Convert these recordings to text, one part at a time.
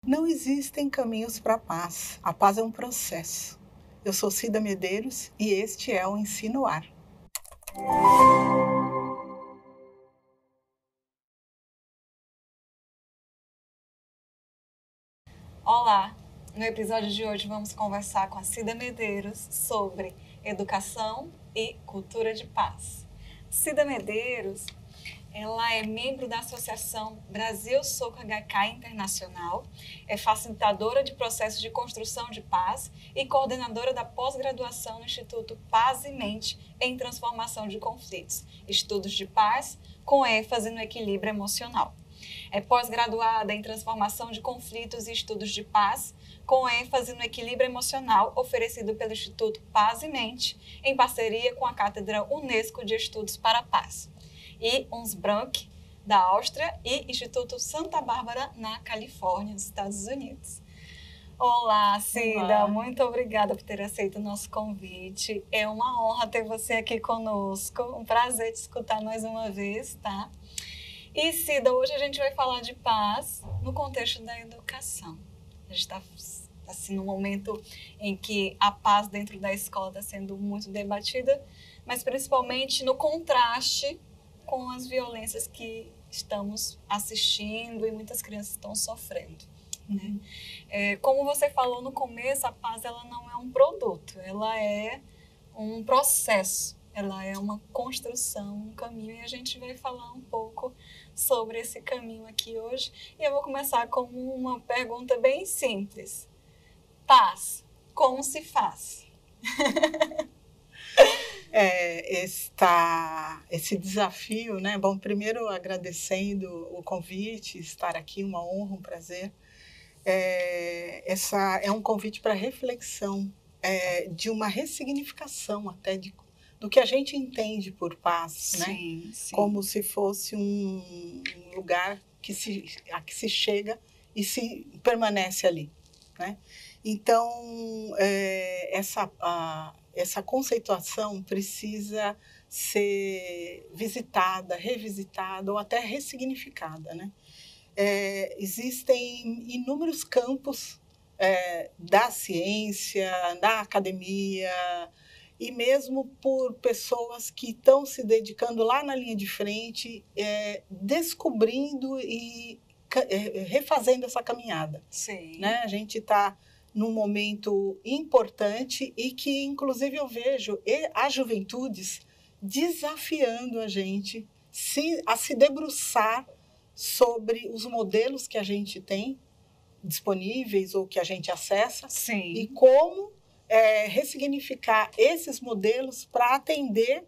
Não existem caminhos para a paz. A paz é um processo. Eu sou Cida Medeiros e este é o Ensino Ar. Olá! No episódio de hoje vamos conversar com a Cida Medeiros sobre educação e cultura de paz. Cida Medeiros, ela é membro da Associação Brasil Soco HK Internacional, é facilitadora de processos de construção de paz e coordenadora da pós-graduação no Instituto Paz e Mente em Transformação de Conflitos, Estudos de Paz, com ênfase no equilíbrio emocional. É pós-graduada em Transformação de Conflitos e Estudos de Paz, com ênfase no equilíbrio emocional, oferecido pelo Instituto Paz e Mente, em parceria com a Cátedra Unesco de Estudos para a Paz, e UNSBRANC, da Áustria, e Instituto Santa Bárbara, na Califórnia, nos Estados Unidos. Olá, Cida, Olá. muito obrigada por ter aceito o nosso convite. É uma honra ter você aqui conosco, um prazer te escutar mais uma vez, tá? E, Cida, hoje a gente vai falar de paz no contexto da educação. A gente está assim, num momento em que a paz dentro da escola está sendo muito debatida, mas principalmente no contraste com as violências que estamos assistindo e muitas crianças estão sofrendo. Né? Como você falou no começo, a paz ela não é um produto, ela é um processo, ela é uma construção, um caminho, e a gente vai falar um pouco sobre esse caminho aqui hoje. E eu vou começar com uma pergunta bem simples. Paz, como se faz? Esse desafio, né? Bom, primeiro agradecendo o convite, estar aqui, uma honra, um prazer. Essa é um convite para reflexão, de uma ressignificação até do que a gente entende por paz, né? Sim. Como se fosse um lugar a que se chega e se permanece ali, né? Então, essa conceituação precisa ser visitada, revisitada ou até ressignificada, né? Existem inúmeros campos da ciência, da academia, e mesmo por pessoas que estão se dedicando lá na linha de frente, descobrindo e refazendo essa caminhada. Sim. Né? A gente está num momento importante e que, inclusive, eu vejo as juventudes desafiando a gente a se debruçar sobre os modelos que a gente tem disponíveis ou que a gente acessa. Sim. E como ressignificar esses modelos para atender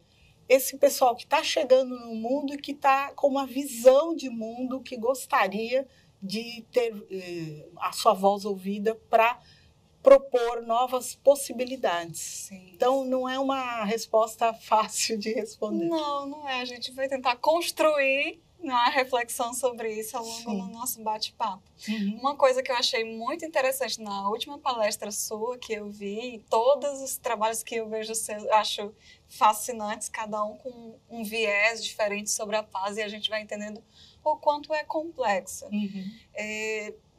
esse pessoal que está chegando no mundo e que está com uma visão de mundo que gostaria de ter a sua voz ouvida para propor novas possibilidades. Sim. Então, não é uma resposta fácil de responder. Não é. A gente vai tentar construir uma reflexão sobre isso ao longo do nosso bate-papo. Uhum. Uma coisa que eu achei muito interessante na última palestra sua que eu vi, e todos os trabalhos que eu vejo eu acho fascinantes, cada um com um viés diferente sobre a paz, e a gente vai entendendo o quanto é complexa. Uhum.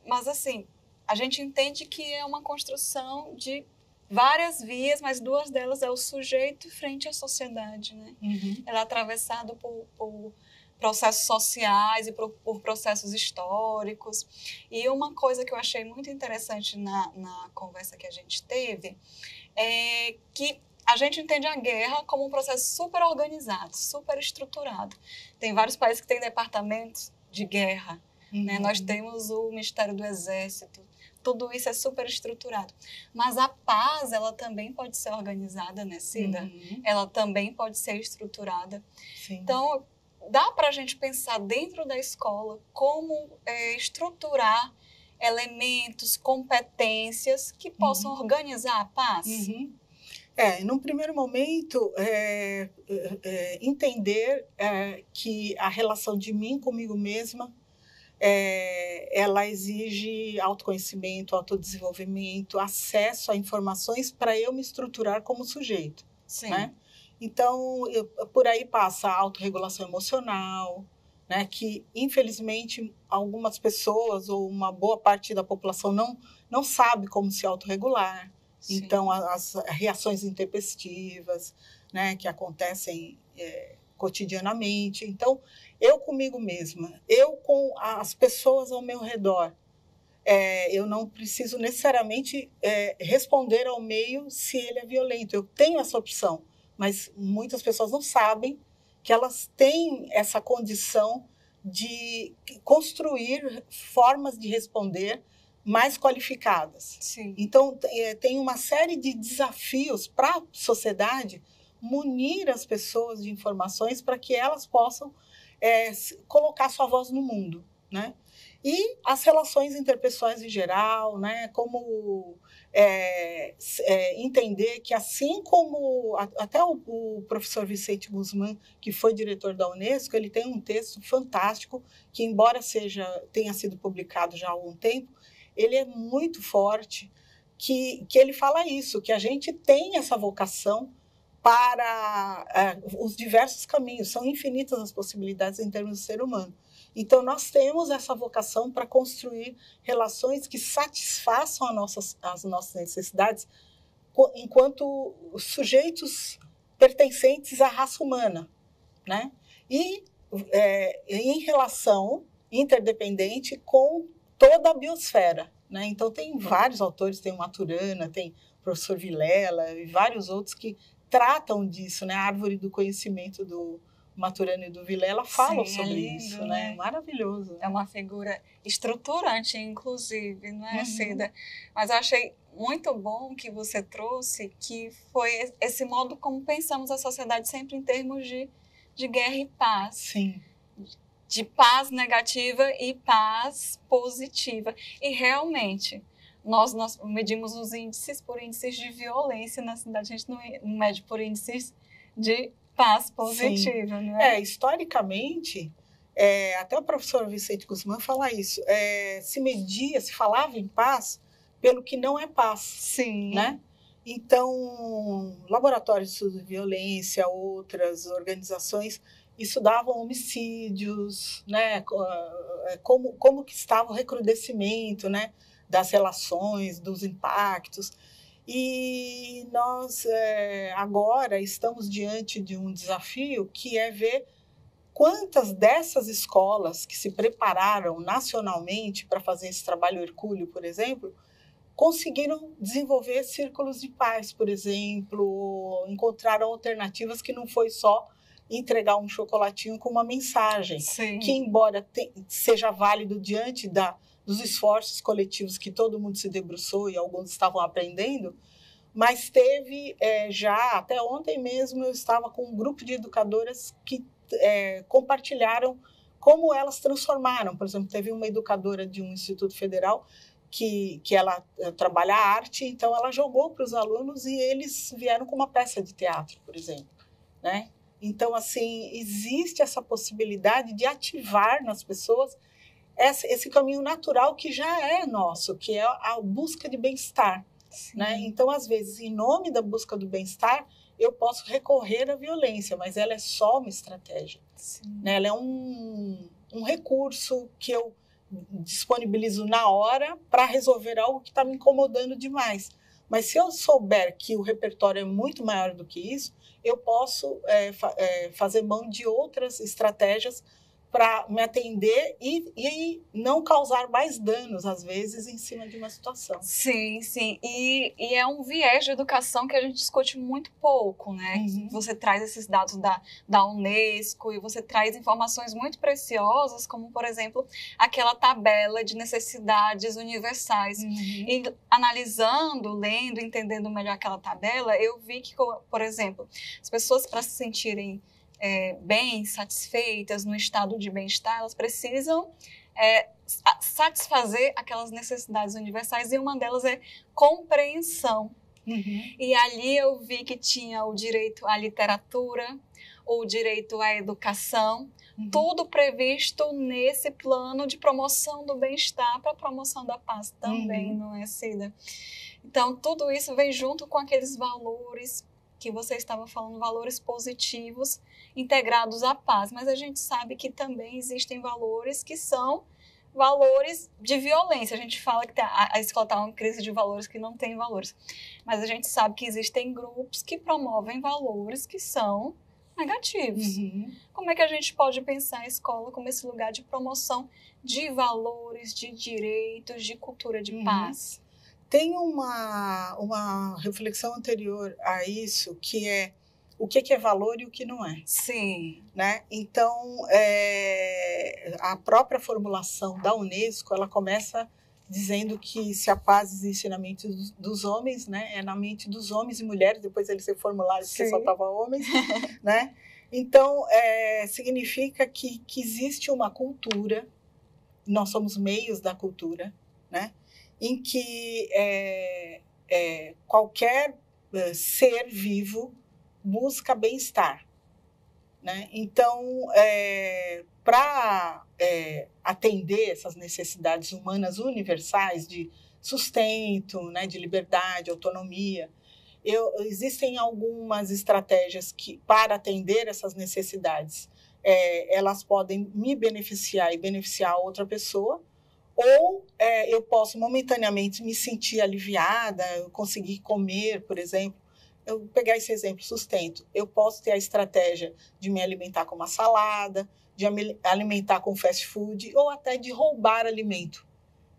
Mas, assim, a gente entende que é uma construção de várias vias, mas duas delas é o sujeito frente à sociedade, né? Uhum. Ela é atravessada por processos sociais e por processos históricos. E uma coisa que eu achei muito interessante na conversa que a gente teve é que a gente entende a guerra como um processo super organizado, super estruturado. Tem vários países que têm departamentos de guerra. Uhum. Né? Nós temos o Ministério do Exército. Tudo isso é super estruturado. Mas a paz, ela também pode ser organizada, né, Cida? Uhum. Ela também pode ser estruturada. Sim. Então, dá para a gente pensar dentro da escola como estruturar elementos, competências que possam organizar a paz? Uhum. Num primeiro momento, entender que a relação de mim comigo mesma, ela exige autoconhecimento, autodesenvolvimento, acesso a informações para eu me estruturar como sujeito. Sim. Né? Então, por aí passa a autorregulação emocional, né, que, infelizmente, algumas pessoas ou uma boa parte da população não sabe como se autorregular. Sim. Então, as reações intempestivas, né, que acontecem cotidianamente. Então, eu comigo mesma, eu com as pessoas ao meu redor, eu não preciso necessariamente responder ao meio se ele é violento. Eu tenho essa opção, mas muitas pessoas não sabem que elas têm essa condição de construir formas de responder mais qualificadas. Sim. Então, tem uma série de desafios para a sociedade munir as pessoas de informações para que elas possam colocar sua voz no mundo, né? E as relações interpessoais em geral, né? Como entender que, assim como até o professor Vicente Guzmán, que foi diretor da Unesco, ele tem um texto fantástico que, embora tenha sido publicado já há algum tempo, ele é muito forte, que ele fala isso, que a gente tem essa vocação para os diversos caminhos, são infinitas as possibilidades em termos de ser humano. Então, nós temos essa vocação para construir relações que satisfaçam as nossas necessidades enquanto sujeitos pertencentes à raça humana, né? E em relação interdependente com toda a biosfera, né? Então, tem vários autores, tem o Maturana, tem o professor Vilela e vários outros que tratam disso, né? A árvore do conhecimento do Maturana e do Vilela falam sobre lindo, isso, né? Maravilhoso. É uma figura estruturante, inclusive, não é, Cida? Mas eu achei muito bom que você trouxe, que foi esse modo como pensamos a sociedade sempre em termos de guerra e paz. Sim. De paz negativa e paz positiva. E realmente, nós medimos os índices por índices de violência na cidade, a gente não mede por índices de paz positiva, não é? Historicamente, até o professor Vicente Guzmán fala isso, se falava em paz pelo que não é paz. Sim. Né? Então, laboratórios de estudo de violência, outras organizações estudavam homicídios, né? Como que estava o recrudescimento, né? Das relações, dos impactos. E nós agora estamos diante de um desafio que é ver quantas dessas escolas que se prepararam nacionalmente para fazer esse trabalho hercúleo, por exemplo, conseguiram desenvolver círculos de paz, por exemplo, encontraram alternativas que não foi só entregar um chocolatinho com uma mensagem, Sim. que embora seja válido diante dos esforços coletivos que todo mundo se debruçou e alguns estavam aprendendo, mas teve já, até ontem mesmo, eu estava com um grupo de educadoras que compartilharam como elas transformaram. Por exemplo, teve uma educadora de um instituto federal que ela trabalha a arte, então ela jogou para os alunos e eles vieram com uma peça de teatro, por exemplo, né? Então, assim, existe essa possibilidade de ativar nas pessoas esse caminho natural que já é nosso, que é a busca de bem-estar, né? Então, às vezes, em nome da busca do bem-estar, eu posso recorrer à violência, mas ela é só uma estratégia, né? Ela é um recurso que eu disponibilizo na hora para resolver algo que está me incomodando demais. Mas se eu souber que o repertório é muito maior do que isso, eu posso fazer mão de outras estratégias para me atender e não causar mais danos, às vezes, em cima de uma situação. Sim, sim. E é um viés de educação que a gente discute muito pouco, né? Uhum. Você traz esses dados da Unesco e você traz informações muito preciosas, como, por exemplo, aquela tabela de necessidades universais. Uhum. E analisando, lendo, entendendo melhor aquela tabela, eu vi que, por exemplo, as pessoas, para se sentirem bem, satisfeitas, no estado de bem-estar, elas precisam satisfazer aquelas necessidades universais, e uma delas é compreensão. Uhum. E ali eu vi que tinha o direito à literatura, o direito à educação, tudo previsto nesse plano de promoção do bem-estar para a promoção da paz também, não é, Cida? Então, tudo isso vem junto com aqueles valores que você estava falando, valores positivos integrados à paz, mas a gente sabe que também existem valores que são valores de violência. A gente fala que a escola está uma crise de valores que não tem valores, mas a gente sabe que existem grupos que promovem valores que são negativos. Uhum. Como é que a gente pode pensar a escola como esse lugar de promoção de valores, de direitos, de cultura de paz? Tem uma reflexão anterior a isso, que é o que é valor e o que não é. Sim. Né? Então, a própria formulação da Unesco, ela começa dizendo que se a paz existe na mente dos homens, né? É na mente dos homens e mulheres, depois eles reformularam porque só estava homens, né? Então, significa que existe uma cultura, nós somos meios da cultura, né? Em que qualquer ser vivo busca bem-estar. Né? Então, para atender essas necessidades humanas universais de sustento, né, de liberdade, autonomia, existem algumas estratégias que, para atender essas necessidades, elas podem me beneficiar e beneficiar outra pessoa, ou eu posso momentaneamente me sentir aliviada, conseguir comer, por exemplo. Eu pegar esse exemplo, sustento, eu posso ter a estratégia de me alimentar com uma salada, de me alimentar com fast food, ou até de roubar alimento.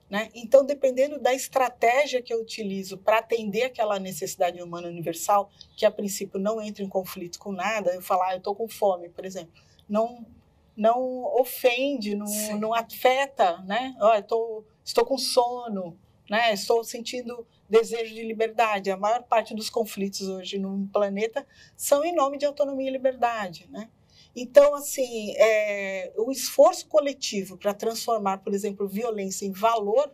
Né? Então, dependendo da estratégia que eu utilizo para atender aquela necessidade humana universal, que a princípio não entra em conflito com nada, eu falar, eu estou com fome, por exemplo, não ofende, não afeta, né? Estou com sono, né? Estou sentindo desejo de liberdade. A maior parte dos conflitos hoje no planeta são em nome de autonomia e liberdade, né? Então, assim, o esforço coletivo para transformar, por exemplo, violência em valor,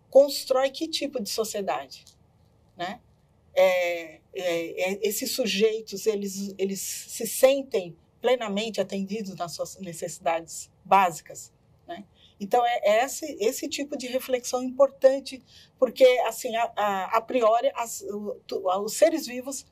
constrói que tipo de sociedade, né? Esses sujeitos, eles se sentem plenamente atendidos nas suas necessidades básicas, né? Então, esse tipo de reflexão importante, porque, assim, a priori, os seres vivos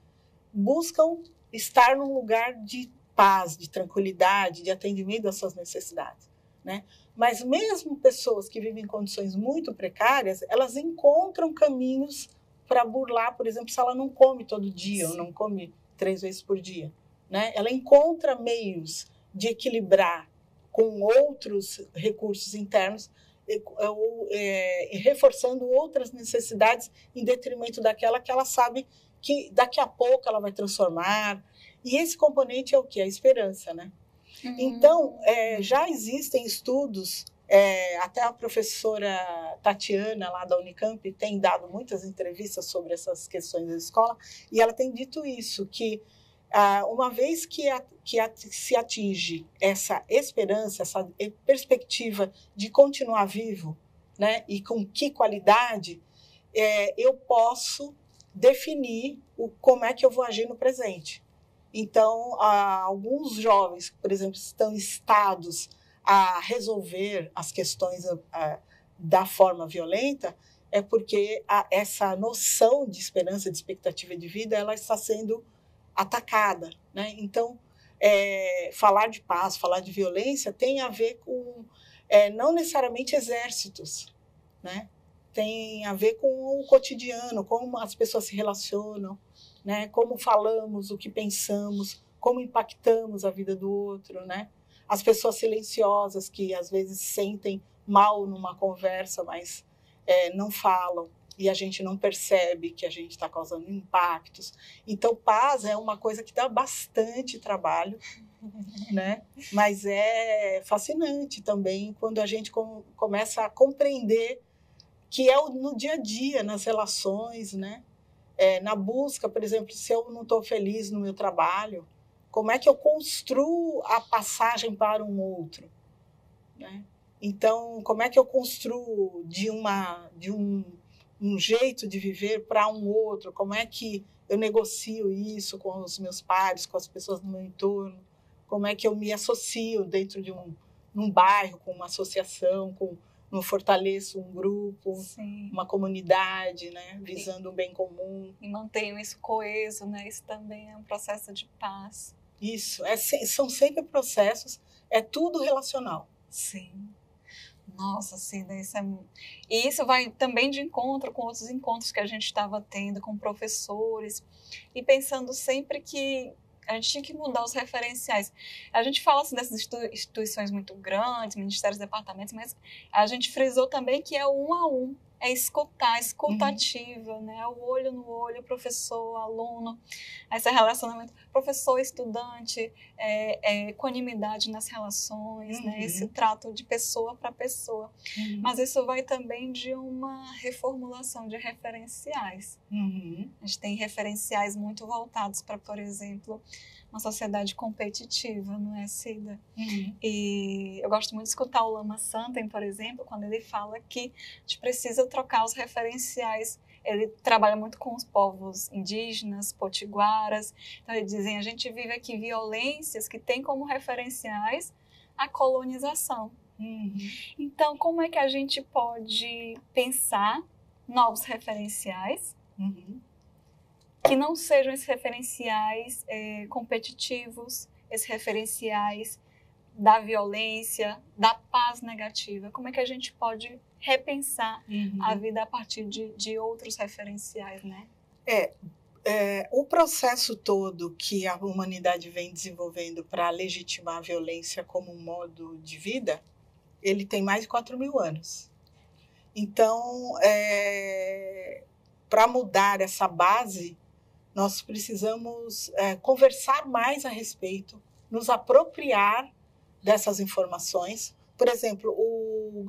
buscam estar num lugar de paz, de tranquilidade, de atendimento às suas necessidades, né? Mas mesmo pessoas que vivem em condições muito precárias, elas encontram caminhos para burlar, por exemplo, se ela não come todo dia, ou não come 3 vezes por dia, né? Ela encontra meios de equilibrar com outros recursos internos, reforçando outras necessidades em detrimento daquela que ela sabe que daqui a pouco ela vai transformar. E esse componente é o quê? A esperança, né? Então, já existem estudos, até a professora Tatiana, lá da Unicamp, tem dado muitas entrevistas sobre essas questões da escola, e ela tem dito isso, que uma vez que se atinge essa esperança, essa perspectiva de continuar vivo, né, e com que qualidade, eu posso definir como é que eu vou agir no presente. Então, alguns jovens, por exemplo, estão instados a resolver as questões da forma violenta, é porque essa noção de esperança, de expectativa de vida, ela está sendo atacada, né? Então, falar de paz, falar de violência tem a ver com não necessariamente exércitos, né? Tem a ver com o cotidiano, como as pessoas se relacionam, né? Como falamos, o que pensamos, como impactamos a vida do outro, né? As pessoas silenciosas que às vezes sentem mal numa conversa, mas não falam, e a gente não percebe que a gente está causando impactos. Então, paz é uma coisa que dá bastante trabalho, né? Mas é fascinante também quando a gente começa a compreender que no dia a dia, nas relações, né? Na busca, por exemplo, se eu não estou feliz no meu trabalho, como é que eu construo a passagem para um outro, né? Então, como é que eu construo de um jeito de viver para um outro? Como é que eu negocio isso com os meus pares, com as pessoas do meu entorno? Como é que eu me associo dentro de num bairro, com uma associação, com não fortaleço um grupo, Sim. uma comunidade, né? Visando o bem comum. E mantenho isso coeso, né? Isso também é um processo de paz. Isso, são sempre processos, é tudo relacional. Sim. Nossa, Cida, e isso vai também de encontro com outros encontros que a gente estava tendo com professores e pensando sempre que a gente tinha que mudar os referenciais. A gente fala assim dessas instituições muito grandes, ministérios, departamentos, mas a gente frisou também que é um a um. É escutar, escutativa, né? O olho no olho, professor, aluno, esse relacionamento professor-estudante, equanimidade nas relações, né? Esse trato de pessoa para pessoa. Mas isso vai também de uma reformulação de referenciais. A gente tem referenciais muito voltados para, por exemplo, uma sociedade competitiva, não é, Cida? E eu gosto muito de escutar o Lama Santen, por exemplo, quando ele fala que a gente precisa trocar os referenciais. Ele trabalha muito com os povos indígenas, potiguaras. Então, eles dizem, a gente vive aqui violências que têm como referenciais a colonização. Então, como é que a gente pode pensar novos referenciais que não sejam esses referenciais competitivos, esses referenciais da violência, da paz negativa? Como é que a gente pode repensar a vida a partir de outros referenciais, né? O processo todo que a humanidade vem desenvolvendo para legitimar a violência como um modo de vida, ele tem mais de 4.000 anos. Então, para mudar essa base, nós precisamos conversar mais a respeito, nos apropriar dessas informações. Por exemplo,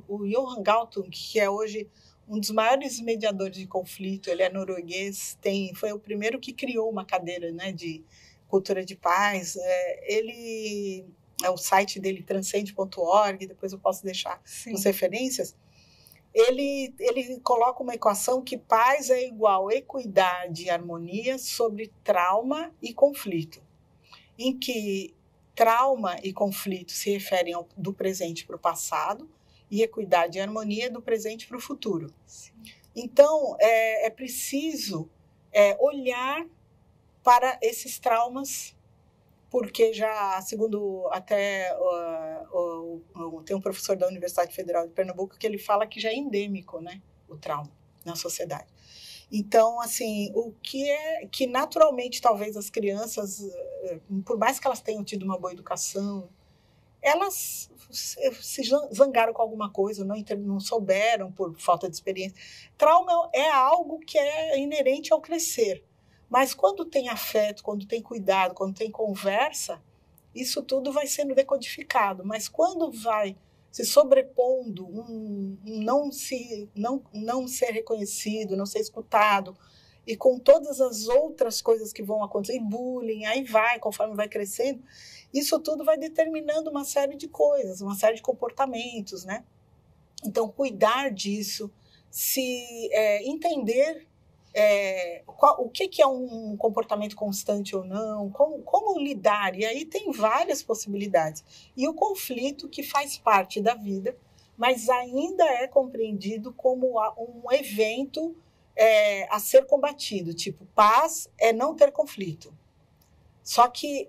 o Johan Galtung, que é hoje um dos maiores mediadores de conflito, ele é norueguês, foi o primeiro que criou uma cadeira, né, de cultura de paz. O site dele, transcende.org, depois eu posso deixar as referências. Ele coloca uma equação que paz é igual a equidade e harmonia sobre trauma e conflito, em que trauma e conflito se referem do presente para o passado e equidade e harmonia do presente para o futuro. Sim. Então, é preciso olhar para esses traumas, porque já, segundo até tem um professor da Universidade Federal de Pernambuco que ele fala que já é endêmico, né, o trauma na sociedade. Então, assim, o que naturalmente talvez as crianças, por mais que elas tenham tido uma boa educação, elas se zangaram com alguma coisa, não souberam por falta de experiência. Trauma é algo que é inerente ao crescer. Mas quando tem afeto, quando tem cuidado, quando tem conversa, isso tudo vai sendo decodificado. Mas quando vai se sobrepondo, não ser reconhecido, não ser escutado, e com todas as outras coisas que vão acontecer, e bullying, aí vai, conforme vai crescendo, isso tudo vai determinando uma série de coisas, uma série de comportamentos, né? Então, cuidar disso, entender o que é um comportamento constante ou não, como lidar, e aí tem várias possibilidades. E o conflito, que faz parte da vida, mas ainda é compreendido como um evento a ser combatido, tipo, paz é não ter conflito. Só que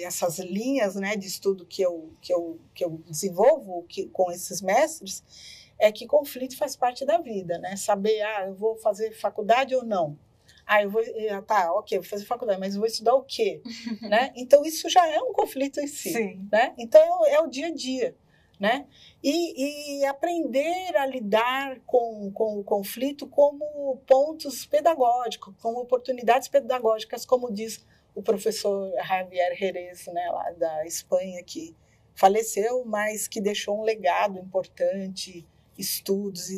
essas linhas, né, de estudo que eu desenvolvo com esses mestres, é que conflito faz parte da vida, né? Saber, eu vou fazer faculdade ou não? Eu vou, vou fazer faculdade, mas eu vou estudar o quê? Né? Então, isso já é um conflito em si. Sim. Né? Então, é o dia a dia. Né? E aprender a lidar com o conflito como pontos pedagógicos, como oportunidades pedagógicas, como diz o professor Javier Jerez, né, lá da Espanha, que faleceu, mas que deixou um legado importante, estudos,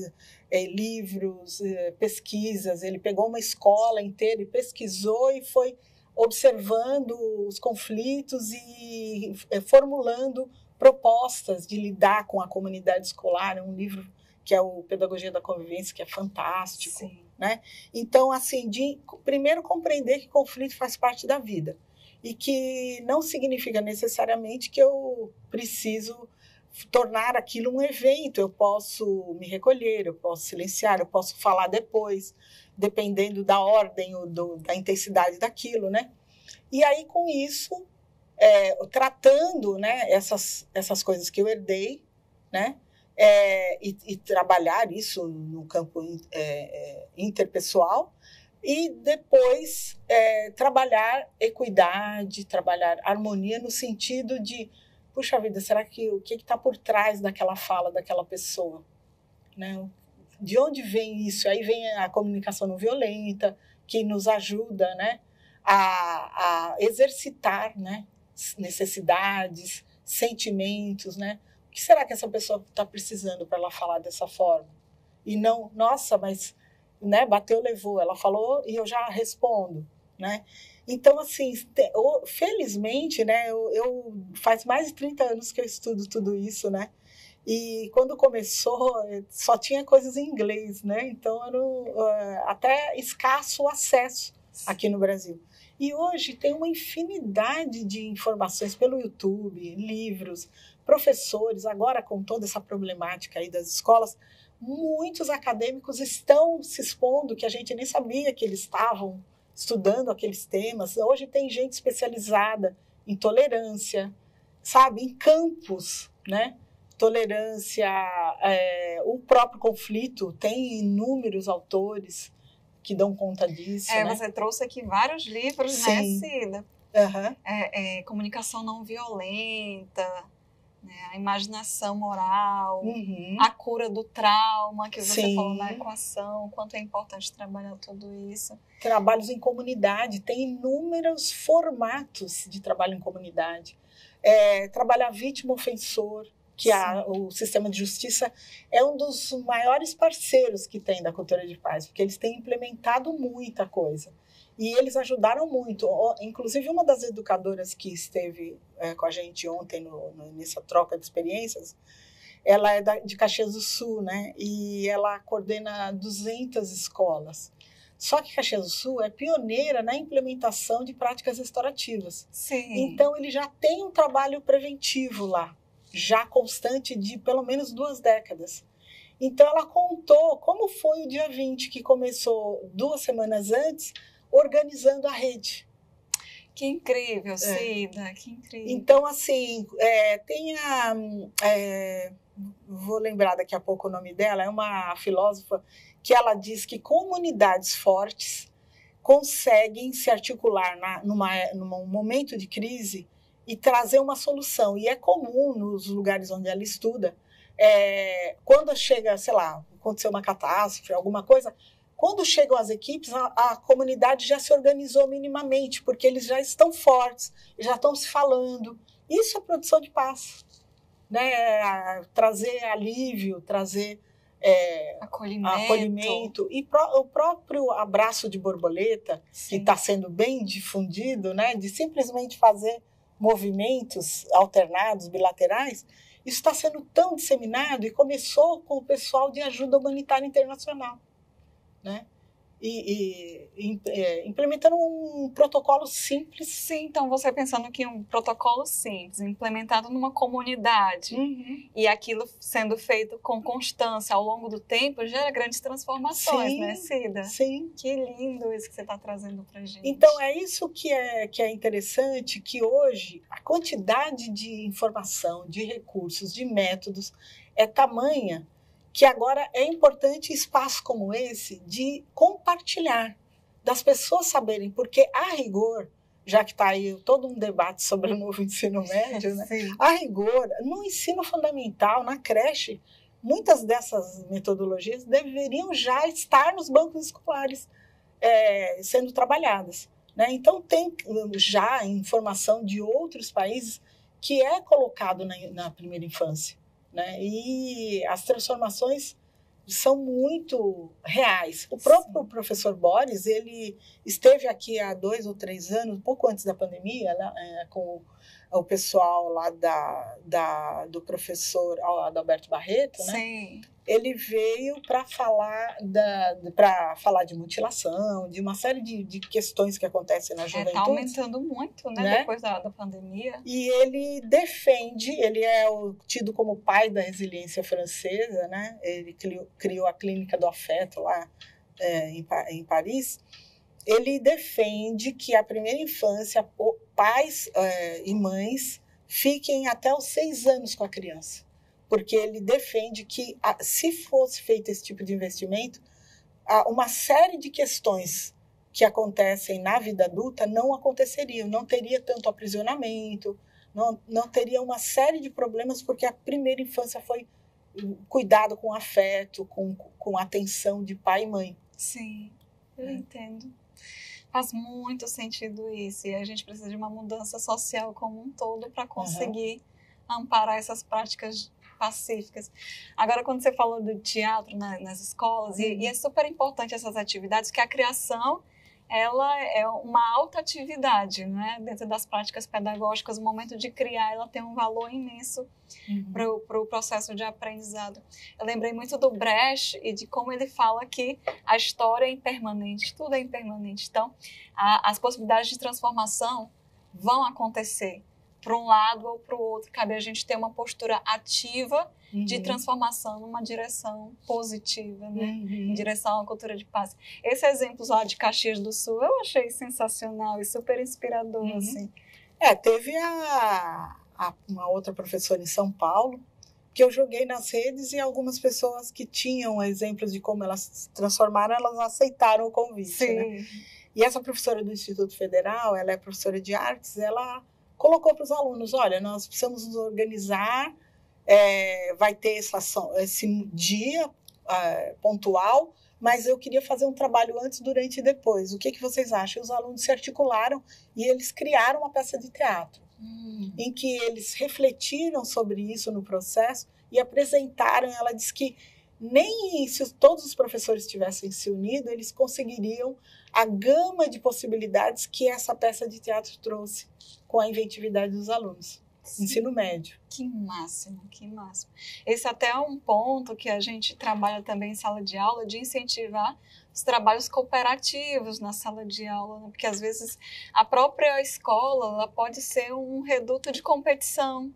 livros, pesquisas. Ele pegou uma escola inteira e pesquisou e foi observando os conflitos e formulando propostas de lidar com a comunidade escolar. É um livro que é o Pedagogia da Convivência, que é fantástico. Sim. Né? Então, assim, primeiro compreender que conflito faz parte da vida e que não significa necessariamente que eu preciso tornar aquilo um evento. Eu posso me recolher, eu posso silenciar, eu posso falar depois, dependendo da ordem ou da intensidade daquilo, né? E aí, com isso, tratando, né, essas coisas que eu herdei, né, e trabalhar isso no campo interpessoal, e depois trabalhar equidade, trabalhar harmonia no sentido de, puxa vida, será que o que está por trás daquela fala daquela pessoa? Né? De onde vem isso? Aí vem a comunicação não violenta, que nos ajuda, né, a exercitar, né, necessidades, sentimentos, né? O que será que essa pessoa está precisando para ela falar dessa forma? E não, nossa, mas, né, bateu, levou, ela falou e eu já respondo, né? Então, assim, felizmente, né, eu faz mais de 30 anos que eu estudo tudo isso, né? E quando começou, só tinha coisas em inglês, né? Então, era até escasso o acesso aqui no Brasil. E hoje tem uma infinidade de informações pelo YouTube, livros, professores, agora com toda essa problemática aí das escolas, muitos acadêmicos estão se expondo que a gente nem sabia que eles estavam estudando aqueles temas. Hoje tem gente especializada em tolerância, sabe, em campos, né? Tolerância, o próprio conflito, tem inúmeros autores que dão conta disso. Né? Você trouxe aqui vários livros, Sim. né, Cida? Uhum. Comunicação não violenta, né, a imaginação moral, uhum. a cura do trauma, que você Sim. falou na equação, quanto é importante trabalhar tudo isso. Trabalhos em comunidade, tem inúmeros formatos de trabalho em comunidade. Trabalhar vítima-ofensor, que o sistema de justiça é um dos maiores parceiros que tem da cultura de paz, porque eles têm implementado muita coisa. E eles ajudaram muito. Inclusive, uma das educadoras que esteve com a gente ontem nessa troca de experiências, ela é de Caxias do Sul, né? E ela coordena 200 escolas. Só que Caxias do Sul é pioneira na implementação de práticas restaurativas. Sim. Então, ele já tem um trabalho preventivo lá, já constante de pelo menos 2 décadas. Então, ela contou como foi o dia 20, que começou 2 semanas antes, organizando a rede. Que incrível, Cida, que incrível. Então, assim, vou lembrar daqui a pouco o nome dela, é uma filósofa que ela diz que comunidades fortes conseguem se articular num momento de crise e trazer uma solução. E é comum nos lugares onde ela estuda, quando chega, sei lá, aconteceu uma catástrofe, alguma coisa, quando chegam as equipes, a comunidade já se organizou minimamente, porque eles já estão fortes, já estão se falando. Isso é produção de paz, né? Trazer alívio, trazer acolhimento. E o próprio abraço de borboleta, sim, que está sendo bem difundido, né? De simplesmente fazer movimentos alternados, bilaterais, isso está sendo tão disseminado e começou com o pessoal de ajuda humanitária internacional, né? Implementando um protocolo simples. Sim, então você pensando que um protocolo simples, implementado numa comunidade, uhum, e aquilo sendo feito com constância ao longo do tempo, gera grandes transformações, sim, né, Cida? Sim. Que lindo isso que você está trazendo para a gente. Então, é isso que é interessante, que hoje a quantidade de informação, de recursos, de métodos é tamanha que agora é importante espaço como esse de compartilhar, das pessoas saberem, porque a rigor, já que está aí todo um debate sobre o novo ensino médio, né? A rigor, no ensino fundamental, na creche, muitas dessas metodologias deveriam já estar nos bancos escolares sendo trabalhadas, né? Então, tem já informação de outros países que é colocado na primeira infância. Né? E as transformações são muito reais. O próprio Sim. professor Boris, ele esteve aqui há 2 ou 3 anos, pouco antes da pandemia, com o pessoal lá do professor Adalberto Barreto, né? Sim. Ele veio para falar de mutilação, de uma série de questões que acontecem na juventude. Está aumentando muito, né? Depois da pandemia. E ele defende, ele é tido como pai da resiliência francesa, né? Ele criou a Clínica do Afeto lá em Paris. Ele defende que a primeira infância, pais e mães fiquem até os 6 anos com a criança. Porque ele defende que, se fosse feito esse tipo de investimento, uma série de questões que acontecem na vida adulta não aconteceriam, não teria tanto aprisionamento, não teria uma série de problemas, porque a primeira infância foi cuidado com afeto, com atenção de pai e mãe. Sim, eu entendo. Faz muito sentido isso, e a gente precisa de uma mudança social como um todo para conseguir amparar essas práticas pacíficas. Agora, quando você falou do teatro nas escolas, e é super importante essas atividades, que a criação, ela é uma alta atividade, né? Dentro das práticas pedagógicas, o momento de criar, ela tem um valor imenso para o processo de aprendizado. Eu lembrei muito do Brecht e de como ele fala que a história é impermanente, tudo é impermanente. Então, as possibilidades de transformação vão acontecer para um lado ou para o outro. Cabe a gente ter uma postura ativa de transformação numa direção positiva, né? Em direção a uma cultura de paz. Esse exemplo lá de Caxias do Sul eu achei sensacional e super inspirador. Assim. Teve uma outra professora em São Paulo que eu joguei nas redes, e algumas pessoas que tinham exemplos de como elas se transformaram, elas aceitaram o convite. Sim. Né? E essa professora do Instituto Federal, ela é professora de artes, ela colocou para os alunos, olha, nós precisamos nos organizar, vai ter esse dia pontual, mas eu queria fazer um trabalho antes, durante e depois. O que vocês acham? Os alunos se articularam e eles criaram uma peça de teatro, em que eles refletiram sobre isso no processo e apresentaram. Ela disse que nem se todos os professores tivessem se unido, eles conseguiriam a gama de possibilidades que essa peça de teatro trouxe com a inventividade dos alunos. Sim. Ensino médio. Que máximo, que máximo. Esse até é um ponto que a gente trabalha também em sala de aula, de incentivar os trabalhos cooperativos na sala de aula, né? Porque às vezes a própria escola ela pode ser um reduto de competição.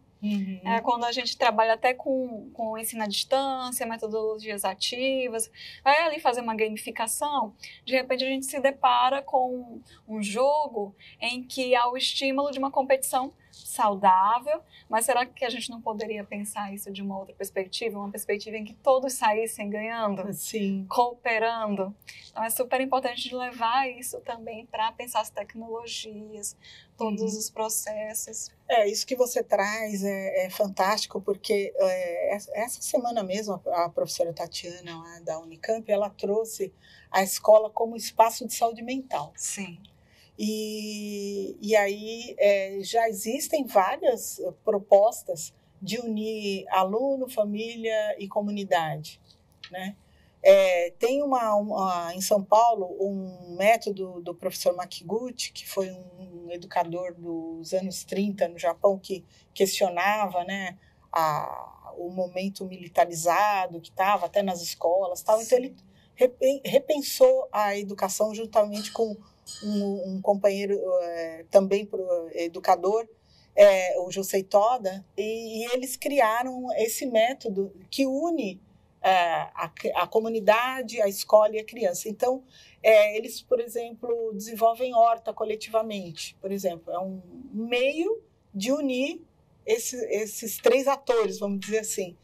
Quando a gente trabalha até com o ensino à distância, metodologias ativas, vai ali fazer uma gamificação, de repente a gente se depara com um jogo em que há o estímulo de uma competição saudável, mas será que a gente não poderia pensar isso de uma outra perspectiva, uma perspectiva em que todos saíssem ganhando, Sim. Cooperando? Então é super importante levar isso também para pensar as tecnologias, todos os processos. Isso que você traz é fantástico, porque essa semana mesmo a professora Tatiana lá da Unicamp, ela trouxe a escola como espaço de saúde mental. Sim. E aí já existem várias propostas de unir aluno, família e comunidade, né? Tem em São Paulo um método do professor Makiguchi, que foi um educador dos anos 30 no Japão, que questionava, né, o momento militarizado que estava até nas escolas. Tal. Então ele repensou a educação juntamente com um companheiro também educador, o Josei Toda, e eles criaram esse método que une a comunidade, a escola e a criança. Então, eles, por exemplo, desenvolvem horta coletivamente, por exemplo. É um meio de unir esses 3 atores, vamos dizer assim.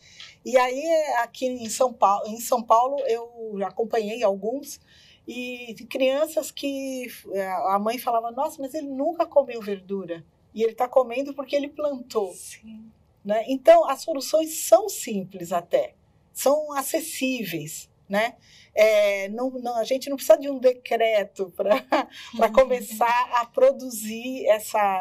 E aí, aqui em São Paulo, eu acompanhei alguns, e crianças que a mãe falava, nossa, mas ele nunca comeu verdura. E ele está comendo porque ele plantou. Sim. Né? Então, as soluções são simples até. São acessíveis, né? A gente não precisa de um decreto para começar a produzir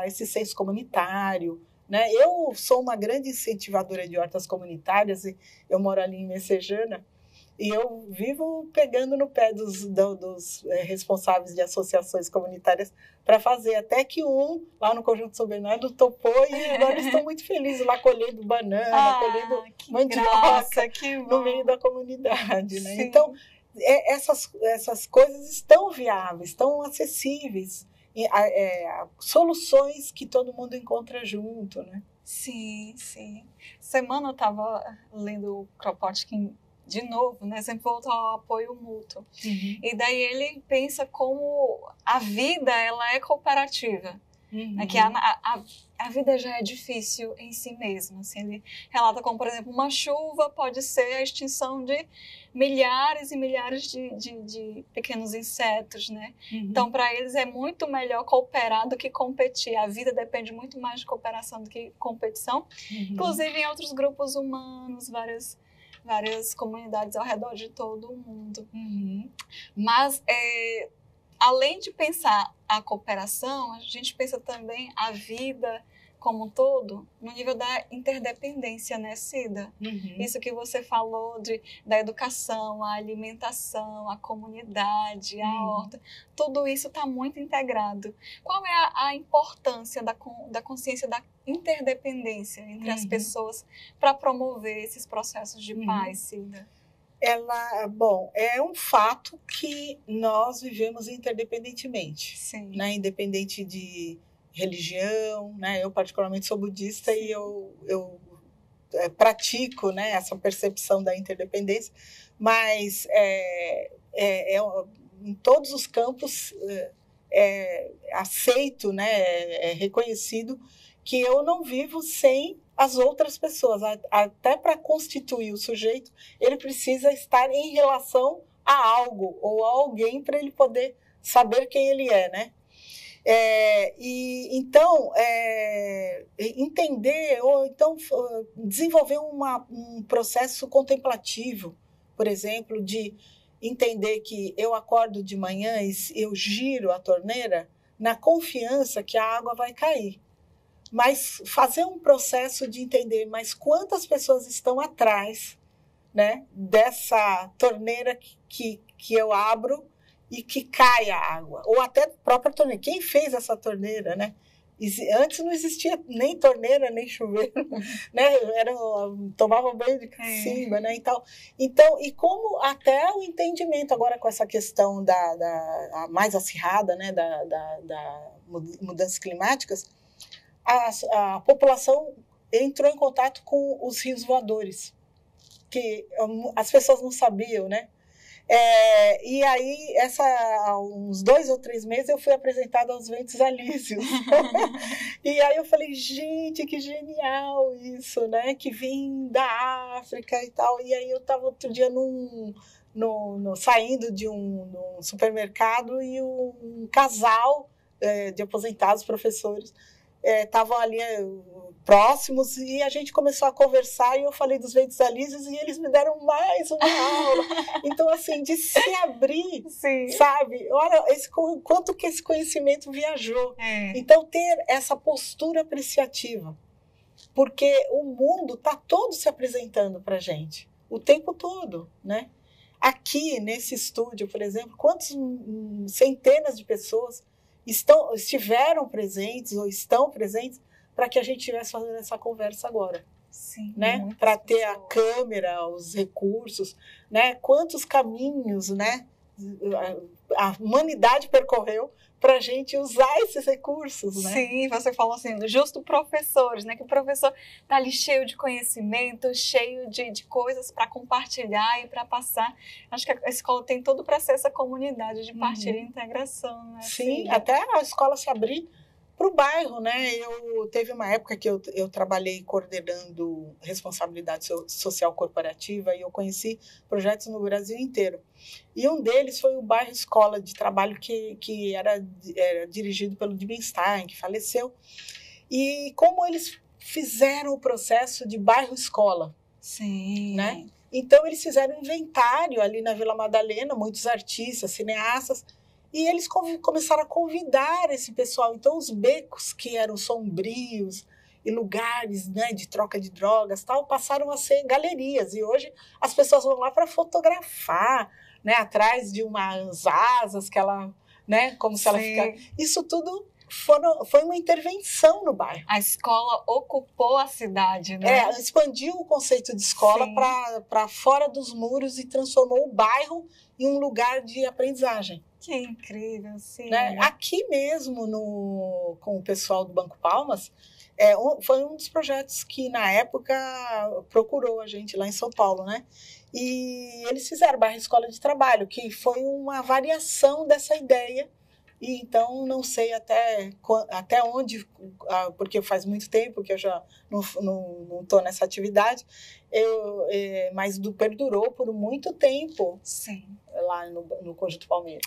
esse senso comunitário, né? Eu sou uma grande incentivadora de hortas comunitárias, e eu moro ali em Messejana, E eu vivo pegando no pé dos responsáveis de associações comunitárias para fazer. Até que lá no Conjunto São Bernardo, topou e agora estou muito feliz lá colhendo banana, colhendo mandioca no meio da comunidade. Né? Então, essas coisas estão viáveis, estão acessíveis, soluções que todo mundo encontra junto. Né? Sim, sim. Semana eu estava lendo o Kropotkin de novo, né? Sempre volta ao apoio mútuo. Uhum. E daí ele pensa como a vida ela é cooperativa. Uhum. Né? Que a vida já é difícil em si mesma. Assim, ele relata como, por exemplo, uma chuva pode ser a extinção de milhares e milhares de pequenos insetos, né? Uhum. Então, para eles é muito melhor cooperar do que competir. A vida depende muito mais de cooperação do que competição. Uhum. Inclusive em outros grupos humanos, várias comunidades ao redor de todo o mundo. Uhum. Mas, além de pensar a cooperação, a gente pensa também a vida como um todo no nível da interdependência, né, Cida? Uhum. Isso que você falou da educação, a alimentação, a comunidade, a horta, tudo isso está muito integrado. Qual é a importância da consciência da interdependência entre as pessoas para promover esses processos de paz, Cida? Bom, é um fato que nós vivemos interdependentemente. Sim. Né? Independente de religião, né? Eu particularmente sou budista. Sim. E eu pratico, né, essa percepção da interdependência, mas em todos os campos aceito, né, é reconhecido que eu não vivo sem as outras pessoas. Até para constituir o sujeito, ele precisa estar em relação a algo ou a alguém para ele poder saber quem ele é, né? Então, entender ou então desenvolver um processo contemplativo, por exemplo, de entender que eu acordo de manhã e eu giro a torneira na confiança que a água vai cair. Mas fazer um processo de entender, mas quantas pessoas estão atrás, né, dessa torneira que eu abro e que cai a água, ou até a própria torneira. Quem fez essa torneira, né? Antes não existia nem torneira, nem chuveiro, né? Tomava banho de cacimba, né? Então, e como até o entendimento agora com essa questão a mais acirrada, né? Da mudanças climáticas, a população entrou em contato com os rios voadores, que as pessoas não sabiam, né? E aí, há uns 2 ou 3 meses, eu fui apresentada aos ventos alísios. E aí eu falei, gente, que genial isso, né? Que vem da África e tal. E aí eu estava outro dia saindo de um supermercado e um casal de aposentados professores estavam ali próximos e a gente começou a conversar e eu falei dos ventos alísios e eles me deram mais uma aula. Então, assim, de se abrir, Sim. Sabe? Olha, quanto que esse conhecimento viajou. Então, ter essa postura apreciativa, porque o mundo está todo se apresentando para a gente, o tempo todo, né? Aqui, nesse estúdio, por exemplo, quantas centenas de pessoas estiveram presentes ou estão presentes para que a gente estivesse fazendo essa conversa agora. Sim, né? Para ter a câmera, os recursos, né? Quantos caminhos, né? A humanidade percorreu para a gente usar esses recursos, né? Sim, você falou assim, justo professores, né? Que o professor está ali cheio de conhecimento, cheio de coisas para compartilhar e para passar. Acho que a escola tem tudo para ser essa comunidade de partilha e integração, né? Sim, até a escola se abrir para o bairro, né? Teve uma época que eu trabalhei coordenando responsabilidade social corporativa e eu conheci projetos no Brasil inteiro. E um deles foi o bairro escola de trabalho que era dirigido pelo Dibbenstein, que faleceu. E como eles fizeram o processo de bairro escola. Sim. Né? Então eles fizeram um inventário ali na Vila Madalena, muitos artistas, cineastas, e eles começaram a convidar esse pessoal. Então, os becos que eram sombrios, e lugares, né, de troca de drogas, tal, passaram a ser galerias. E hoje as pessoas vão lá para fotografar, né, atrás de umas asas que ela, né, como se ela ficasse. Isso tudo foi uma intervenção no bairro. A escola ocupou a cidade, né? Expandiu o conceito de escola para fora dos muros e transformou o bairro em um lugar de aprendizagem. Que incrível, sim. Né? Aqui mesmo, com o pessoal do Banco Palmas, foi um dos projetos que, na época, procurou a gente lá em São Paulo, né? E eles fizeram bairro Escola de Trabalho, que foi uma variação dessa ideia. E então, não sei até onde, porque faz muito tempo que eu já não estou nessa atividade, mas perdurou por muito tempo. Sim. Lá no Conjunto Palmeiras.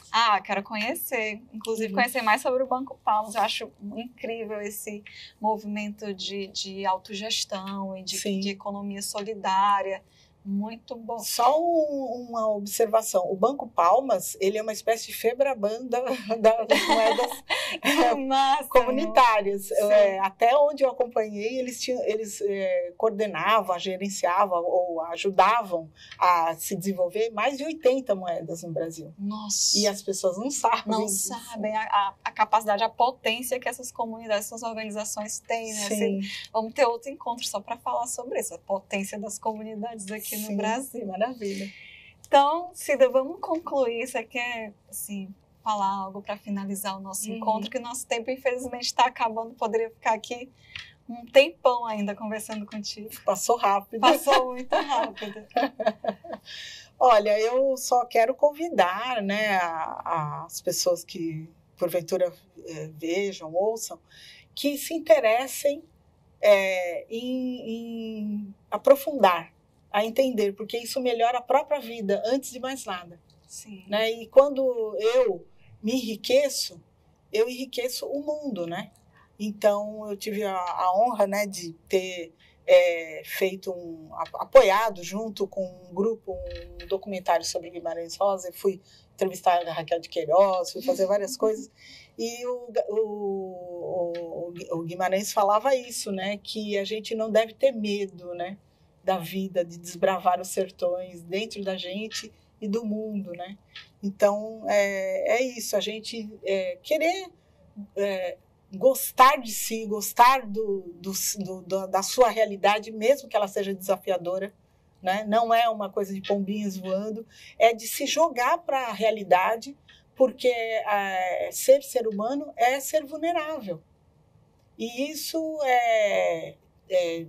Quero conhecer. Inclusive, conhecer mais sobre o Banco Palmas. Eu acho incrível esse movimento de autogestão e de economia solidária. Muito bom. Só uma observação. O Banco Palmas, ele é uma espécie de Febraban das moedas comunitárias. Até onde eu acompanhei, eles coordenavam, gerenciavam ou ajudavam a se desenvolver mais de 80 moedas no Brasil. Nossa! E as pessoas não sabem. Não sabem a capacidade, a potência que essas comunidades, essas organizações têm. Né? Sim. Vamos ter outro encontro só para falar sobre isso, a potência das comunidades aqui no Brasil. Maravilha. Então, Cida, vamos concluir. Você quer, assim, falar algo para finalizar o nosso encontro? Que nosso tempo, infelizmente, está acabando. Poderia ficar aqui um tempão ainda conversando contigo. Passou rápido. Passou muito rápido. Olha, eu só quero convidar, né, as pessoas que, porventura, vejam, ouçam, que se interessem em aprofundar, a entender, porque isso melhora a própria vida, antes de mais nada. Sim. Né? E quando eu me enriqueço, eu enriqueço o mundo, né? Então, eu tive a honra, né, de ter feito apoiado junto com um grupo, um documentário sobre Guimarães Rosa. Eu fui entrevistar a Raquel de Queiroz, fui fazer várias coisas. E o Guimarães falava isso, né, que a gente não deve ter medo, né, da vida, de desbravar os sertões dentro da gente e do mundo, né? Então, é isso, a gente querer gostar de si, gostar da sua realidade, mesmo que ela seja desafiadora, né? Não é uma coisa de pombinhos voando, é de se jogar para a realidade, porque ser humano é ser vulnerável. E isso é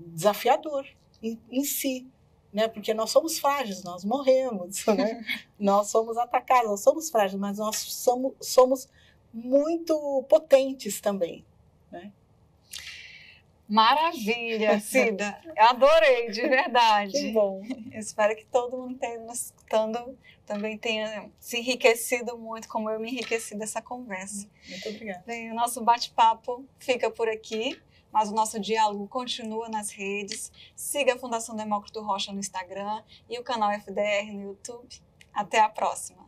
desafiador em si, né? Porque nós somos frágeis, nós morremos, né? Nós somos atacados, nós somos frágeis, mas nós somos muito potentes também, né? Maravilha, Cida. Eu adorei, de verdade. Que bom. Eu espero que todo mundo tenha nos escutando também tenha se enriquecido muito, como eu me enriqueci dessa conversa. Muito obrigada. Bem, o nosso bate-papo fica por aqui. Mas o nosso diálogo continua nas redes. Siga a Fundação Demócrito Rocha no Instagram e o canal FDR no YouTube. Até a próxima!